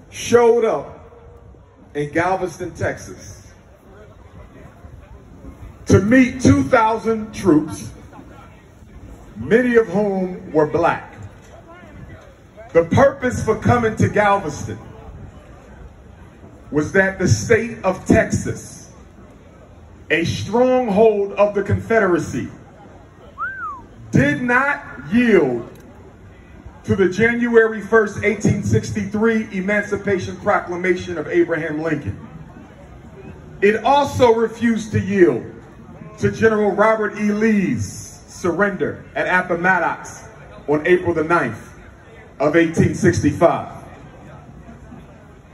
showed up in Galveston, Texas to meet 2,000 troops, many of whom were black. The purpose for coming to Galveston was that the state of Texas, a stronghold of the Confederacy, did not yield to the January 1st, 1863 Emancipation Proclamation of Abraham Lincoln. It also refused to yield to General Robert E. Lee's surrender at Appomattox on April the 9th of 1865.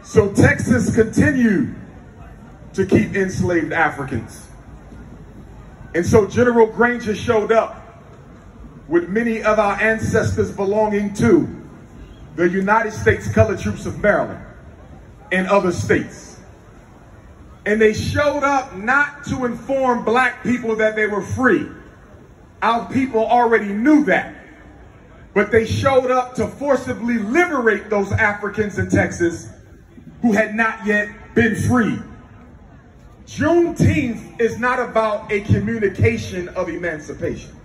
So Texas continued to keep enslaved Africans. And so General Granger showed up with many of our ancestors belonging to the United States Colored Troops of Maryland and other states. And they showed up not to inform black people that they were free. Our people already knew that. But they showed up to forcibly liberate those Africans in Texas who had not yet been freed. Juneteenth is not about a communication of emancipation.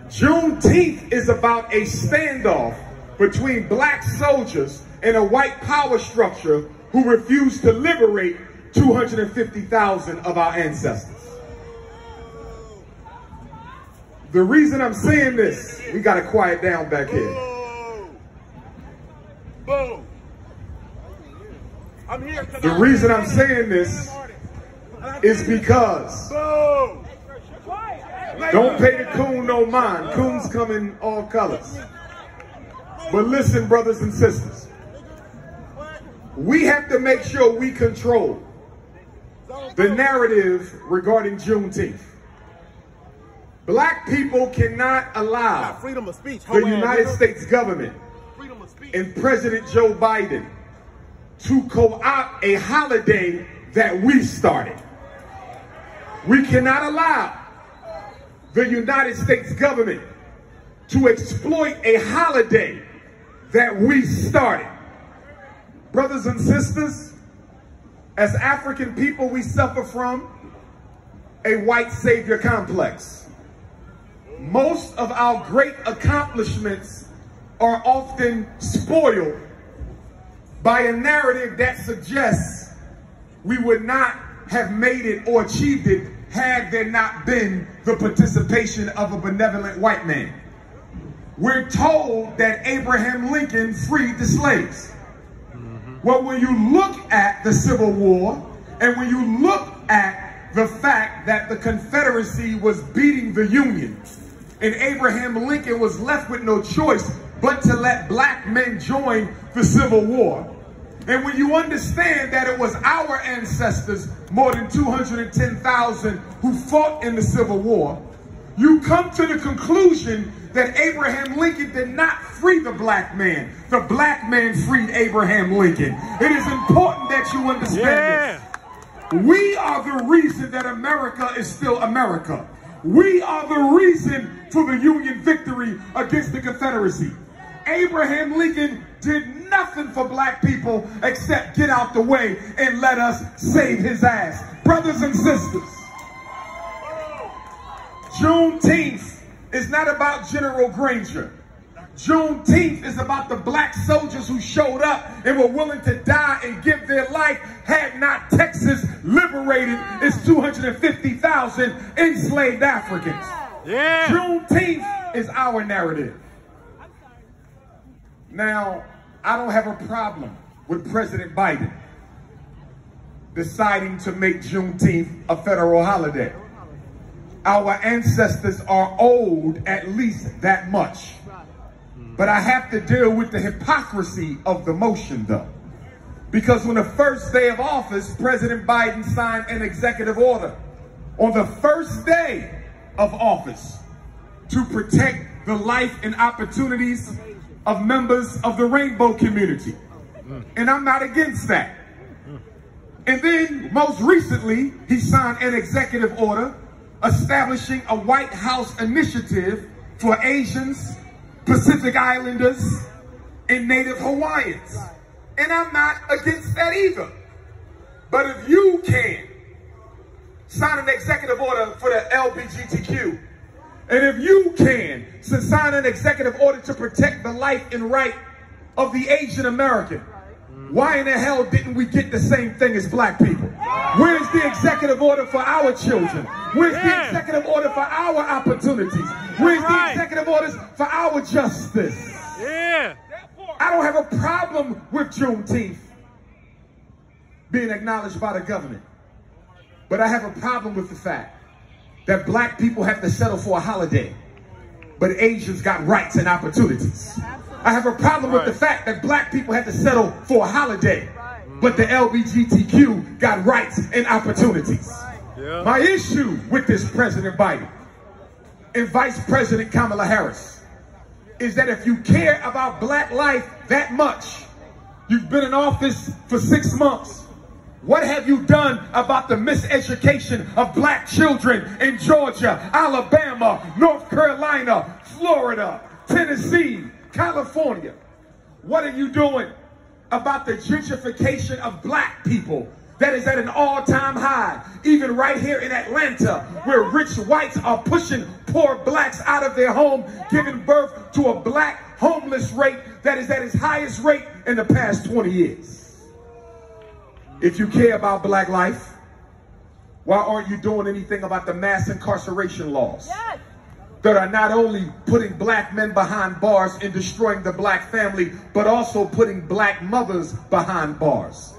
Juneteenth is about a standoff between black soldiers and a white power structure who refused to liberate 250,000 of our ancestors. The reason I'm saying this, we got to quiet down back here. Boom. I'm here. The reason I'm saying this is because don't pay the coon no mind. Coons come in all colors. But listen, brothers and sisters, we have to make sure we control the narrative regarding Juneteenth. Black people cannot allow freedom of speech, the United States government and President Joe Biden to co-opt a holiday that we started. We cannot allow the United States government to exploit a holiday that we started. Brothers and sisters, as African people, we suffer from a white savior complex. Most of our great accomplishments are often spoiled by a narrative that suggests we would not have made it or achieved it had there not been the participation of a benevolent white man. We're told that Abraham Lincoln freed the slaves. Well, when you look at the Civil War, and when you look at the fact that the Confederacy was beating the Union, and Abraham Lincoln was left with no choice but to let black men join the Civil War, and when you understand that it was our ancestors, more than 210,000, who fought in the Civil War, you come to the conclusion that Abraham Lincoln did not free the black man. The black man freed Abraham Lincoln. It is important that you understand this. We are the reason that America is still America. We are the reason for the Union victory against the Confederacy. Abraham Lincoln did nothing for black people except get out the way and let us save his ass. Brothers and sisters, Juneteenth is not about General Granger. Juneteenth is about the black soldiers who showed up and were willing to die and give their life had not Texas liberated its 250,000 enslaved Africans. Yeah. Juneteenth is our narrative. Now, I don't have a problem with President Biden deciding to make Juneteenth a federal holiday. Our ancestors are owed at least that much. But I have to deal with the hypocrisy of the motion, though. Because on the first day of office, President Biden signed an executive order on the first day of office to protect the life and opportunities of members of the rainbow community. And I'm not against that. And then most recently, he signed an executive order establishing a White House initiative for Asians, Pacific Islanders, and Native Hawaiians. And I'm not against that either. But if you can sign an executive order for the LGBTQ, and if you can sign an executive order to protect the life and right of the Asian American, why in the hell didn't we get the same thing as black people? Where's the executive order for our children? Where's the executive order for our opportunities? Where's the executive orders for our justice? I don't have a problem with Juneteenth being acknowledged by the government. But I have a problem with the fact that black people have to settle for a holiday, but Asians got rights and opportunities. I have a problem with the fact that black people have to settle for a holiday, but the LGBTQ got rights and opportunities. My issue with this President Biden and Vice President Kamala Harris is that if you care about black life that much, you've been in office for 6 months, what have you done about the miseducation of black children in Georgia, Alabama, North Carolina, Florida, Tennessee, California? What are you doing about the gentrification of black people that is at an all-time high, even right here in Atlanta, where rich whites are pushing poor blacks out of their home, giving birth to a black homeless rate that is at its highest rate in the past 20 years? If you care about black life, why aren't you doing anything about the mass incarceration laws that are not only putting black men behind bars and destroying the black family, but also putting black mothers behind bars?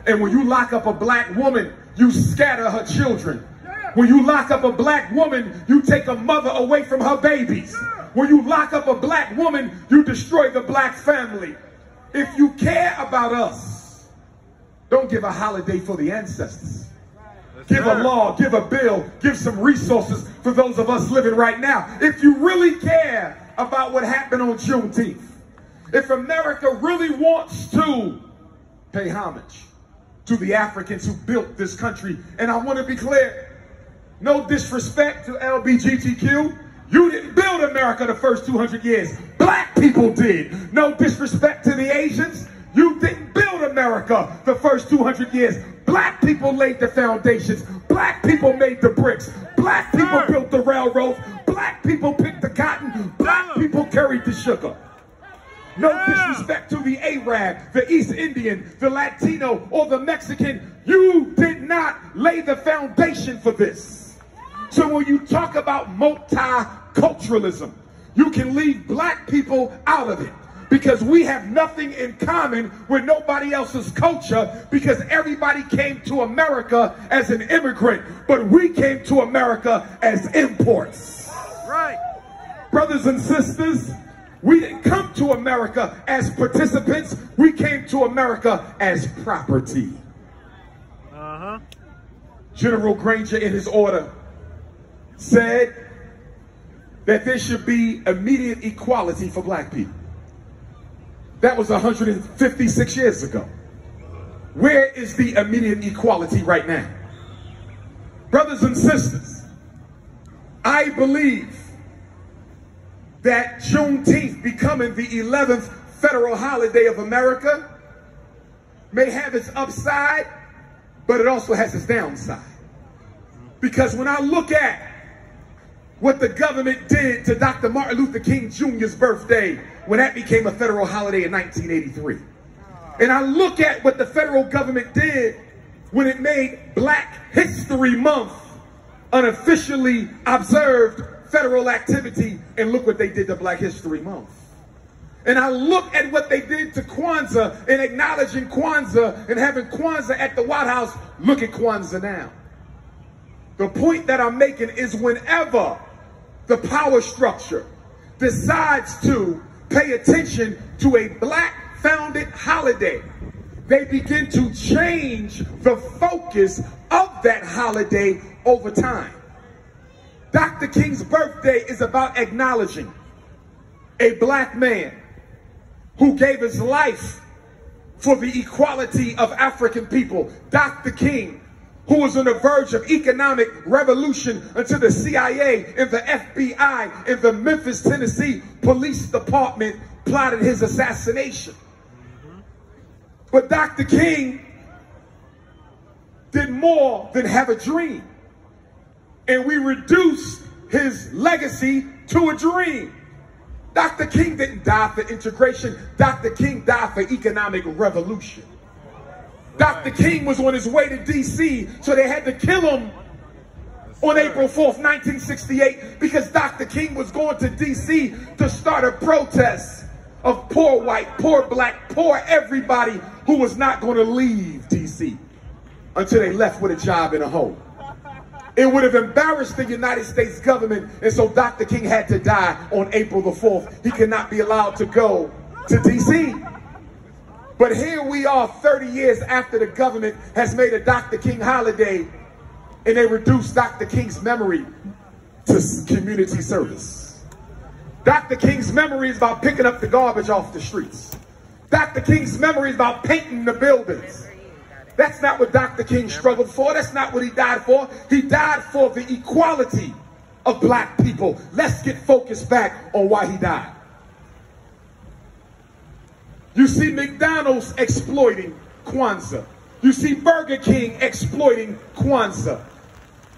And when you lock up a black woman, you scatter her children. When you lock up a black woman, you take a mother away from her babies. When you lock up a black woman, you destroy the black family. If you care about us, don't give a holiday for the ancestors. Give a law, give a bill, give some resources for those of us living right now. If you really care about what happened on Juneteenth, if America really wants to pay homage to the Africans who built this country, and I want to be clear, no disrespect to LGBTQ, you didn't build America the first 200 years. Black people did. No disrespect to the Asians, you didn't build America the first 200 years. Black people laid the foundations. Black people made the bricks. Black people built the railroads. Black people picked the cotton. Black people carried the sugar. No disrespect to the Arab, the East Indian, the Latino, or the Mexican. You did not lay the foundation for this. So when you talk about multiculturalism, you can leave black people out of it, because we have nothing in common with nobody else's culture, because everybody came to America as an immigrant, but we came to America as imports. Right. Brothers and sisters, we didn't come to America as participants, we came to America as property. General Granger, in his order, said that there should be immediate equality for black people. That was 156 years ago. Where is the immediate equality right now? Brothers and sisters, I believe that Juneteenth becoming the 11th federal holiday of America may have its upside, but it also has its downside. Because when I look at what the government did to Dr. Martin Luther King Jr.'s birthday, when that became a federal holiday in 1983. And I look at what the federal government did when it made Black History Month unofficially observed federal activity, and look what they did to Black History Month. And I look at what they did to Kwanzaa and acknowledging Kwanzaa and having Kwanzaa at the White House. Look at Kwanzaa now. The point that I'm making is whenever the power structure decides to pay attention to a black founded holiday, they begin to change the focus of that holiday over time. Dr. King's birthday is about acknowledging a black man who gave his life for the equality of African people. Dr. King, who was on the verge of economic revolution until the CIA and the FBI and the Memphis, Tennessee Police Department plotted his assassination. But Dr. King did more than have a dream. And we reduced his legacy to a dream. Dr. King didn't die for integration. Dr. King died for economic revolution. Dr. King was on his way to D.C., so they had to kill him on April 4th, 1968, because Dr. King was going to D.C. to start a protest of poor white, poor black, poor everybody who was not going to leave D.C. until they left with a job and a home. It would have embarrassed the United States government, and so Dr. King had to die on April the 4th. He could not be allowed to go to D.C. But here we are 30 years after the government has made a Dr. King holiday, and they reduced Dr. King's memory to community service. Dr. King's memory is about picking up the garbage off the streets. Dr. King's memory is about painting the buildings. That's not what Dr. King struggled for. That's not what he died for. He died for the equality of black people. Let's get focused back on why he died. You see McDonald's exploiting Kwanzaa. You see Burger King exploiting Kwanzaa.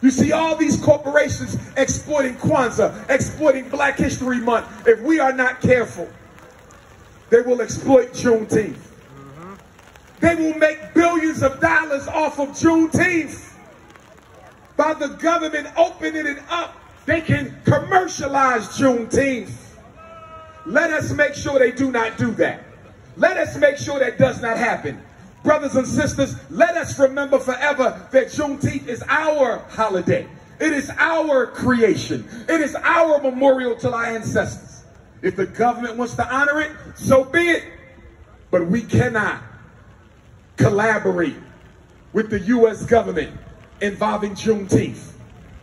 You see all these corporations exploiting Kwanzaa, exploiting Black History Month. If we are not careful, they will exploit June.Teenth. They will make billions of dollars off of June.Teenth. By the government opening it up, they can commercialize June.Teenth. Let us make sure they do not do that. Let us make sure that does not happen. Brothers and sisters, let us remember forever that June.Teenth is our holiday. It is our creation. It is our memorial to our ancestors. If the government wants to honor it, so be it. But we cannot collaborate with the U.S. government involving June.Teenth.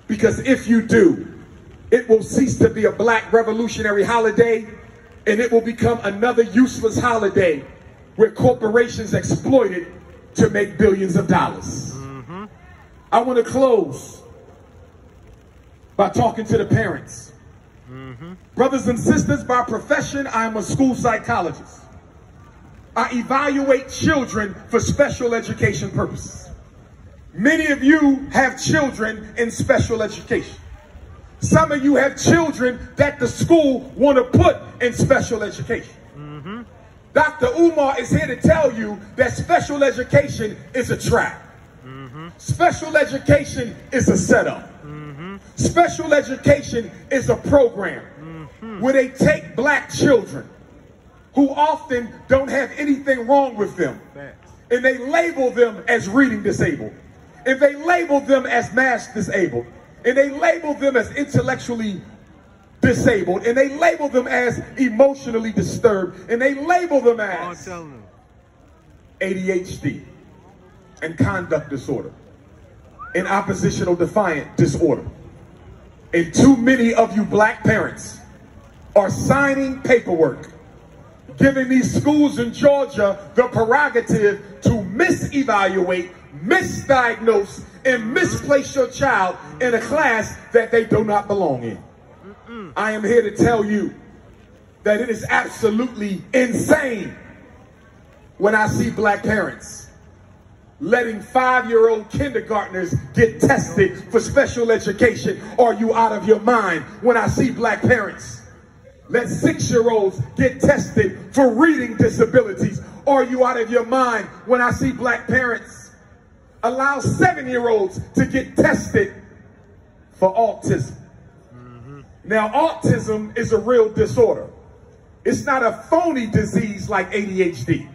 Because if you do, it will cease to be a black revolutionary holiday, and it will become another useless holiday where corporations exploit it to make billions of dollars. I want to close by talking to the parents. Brothers and sisters, by profession, I am a school psychologist. I evaluate children for special education purposes. Many of you have children in special education. Some of you have children that the school want to put in special education. Dr. Umar is here to tell you that special education is a trap. Special education is a setup. Special education is a program where they take black children who often don't have anything wrong with them, and they label them as reading disabled, and they label them as math disabled, and they label them as intellectually disabled, and they label them as emotionally disturbed, and they label them as ADHD and conduct disorder and oppositional defiant disorder. And too many of you black parents are signing paperwork giving these schools in Georgia the prerogative to misevaluate, misdiagnose, and misplace your child in a class that they do not belong in. I am here to tell you that it is absolutely insane when I see black parents letting 5-year-old kindergartners get tested for special education. Are you out of your mind? When I see black parents let 6-year-olds get tested for reading disabilities. Are you out of your mind? When I see black parents allow 7-year-olds to get tested for autism. Now, autism is a real disorder. It's not a phony disease like ADHD.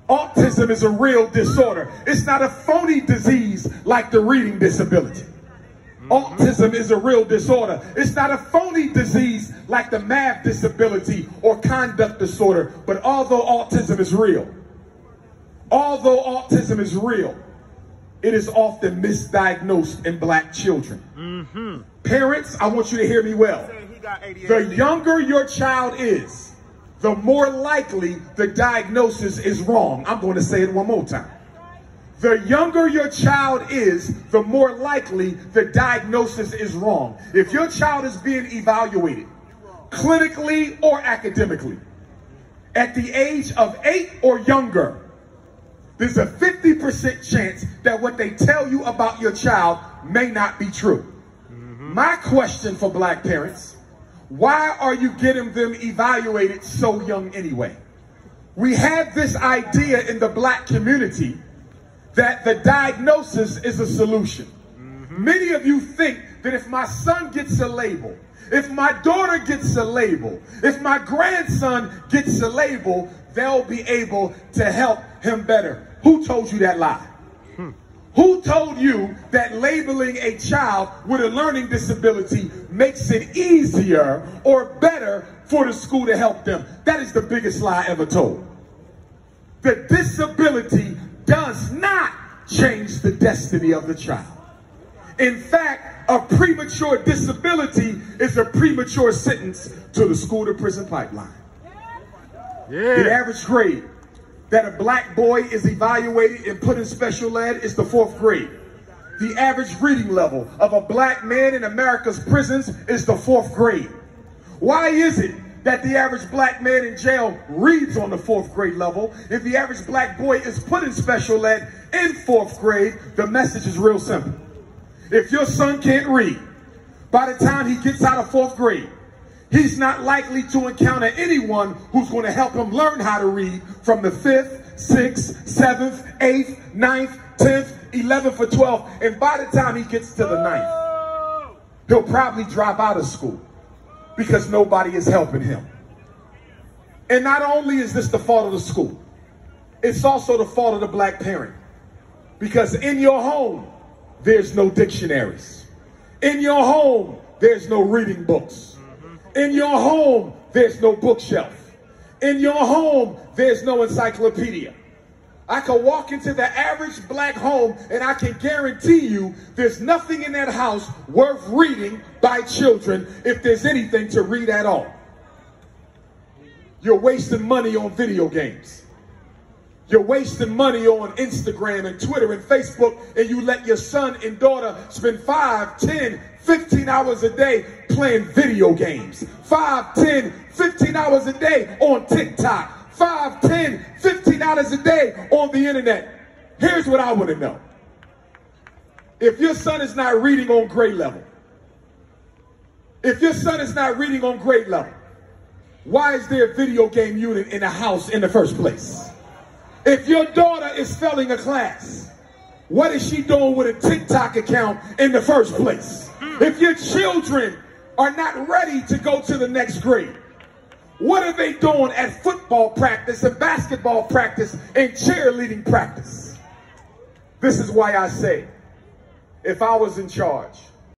Autism is a real disorder. It's not a phony disease like the reading disability. Autism is a real disorder. It's not a phony disease like the math disability or conduct disorder. But although autism is real, it is often misdiagnosed in black children. Parents, I want you to hear me well. The younger your child is, the more likely the diagnosis is wrong. I'm going to say it one more time. The younger your child is, the more likely the diagnosis is wrong. If your child is being evaluated clinically or academically at the age of 8 or younger, there's a 50% chance that what they tell you about your child may not be true. My question for black parents, why are you getting them evaluated so young anyway? We have this idea in the black community that the diagnosis is a solution. Many of you think that if my son gets a label, if my daughter gets a label, if my grandson gets a label, they'll be able to help him better. Who told you that lie? Who told you that labeling a child with a learning disability makes it easier or better for the school to help them? That is the biggest lie ever told. The disability does not change the destiny of the child. In fact, a premature disability is a premature sentence to the school to prison pipeline. The average grade that a black boy is evaluated and put in special ed is the 4th grade. The average reading level of a black man in America's prisons is the 4th grade. Why is it that the average black man in jail reads on the 4th grade level? If the average black boy is put in special ed in 4th grade, the message is real simple. If your son can't read, by the time he gets out of 4th grade, he's not likely to encounter anyone who's going to help him learn how to read from the 5th, 6th, 7th, 8th, 9th, 10th, 11th, or 12th. And by the time he gets to the 9th, he'll probably drop out of school because nobody is helping him. And not only is this the fault of the school, it's also the fault of the black parent. Because in your home, there's no dictionaries. In your home, there's no reading books. In your home, there's no bookshelf. In your home, there's no encyclopedia. I can walk into the average black home and I can guarantee you there's nothing in that house worth reading by children if there's anything to read at all. You're wasting money on video games. You're wasting money on Instagram and Twitter and Facebook, and you let your son and daughter spend 5, 10, 15 hours a day playing video games. 5, 10, 15 hours a day on TikTok. 5, 10, 15 hours a day on the internet. Here's what I want to know. If your son is not reading on grade level, why is there a video game unit in the house in the first place? If your daughter is failing a class, what is she doing with a TikTok account in the first place? If your children are not ready to go to the next grade, what are they doing at football practice and basketball practice and cheerleading practice? This is why I say, if I was in charge,